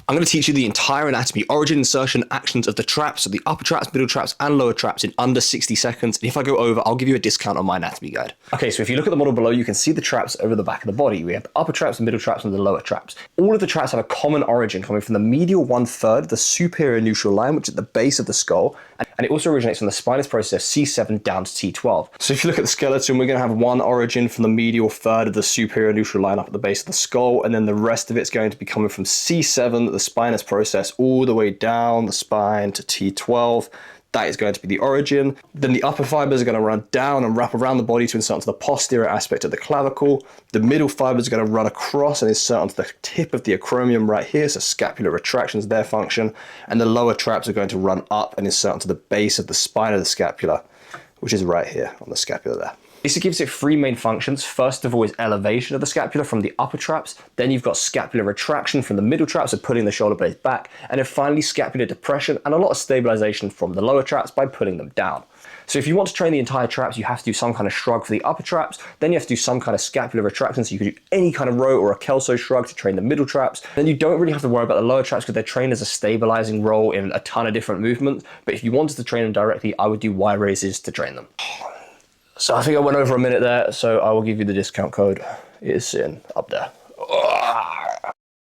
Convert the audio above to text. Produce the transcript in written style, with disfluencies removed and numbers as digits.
I'm going to teach you the entire anatomy, origin, insertion, actions of the traps, so the upper traps, middle traps, and lower traps in under 60 seconds. And if I go over, I'll give you a discount on my anatomy guide. Okay, so if you look at the model below, you can see the traps over the back of the body. We have the upper traps, the middle traps, and the lower traps. All of the traps have a common origin coming from the medial 1/3, the superior neutral line, which is at the base of the skull. And it also originates from the spinous process C7 down to T12. So if you look at the skeleton, we're going to have one origin from the medial third of the superior neutral line up at the base of the skull, and then the rest of it's going to be coming from C7, the spinous process, all the way down the spine to T12. That is going to be the origin. Then the upper fibers are going to run down and wrap around the body to insert onto the posterior aspect of the clavicle. The middle fibers are going to run across and insert onto the tip of the acromion right here, so scapular retraction is their function. And the lower traps are going to run up and insert onto the base of the spine of the scapula, which is right here on the scapula there. This gives it three main functions. First of all is elevation of the scapula from the upper traps. Then you've got scapular retraction from the middle traps, so pulling the shoulder blades back. And then finally scapular depression and a lot of stabilization from the lower traps by pulling them down. So if you want to train the entire traps, you have to do some kind of shrug for the upper traps. Then you have to do some kind of scapular retraction. So you could do any kind of row or a Kelso shrug to train the middle traps. Then you don't really have to worry about the lower traps because they're trained as a stabilizing role in a ton of different movements. But if you wanted to train them directly, I would do Y raises to train them. So I think I went over a minute there, so I will give you the discount code. It is sitting up there.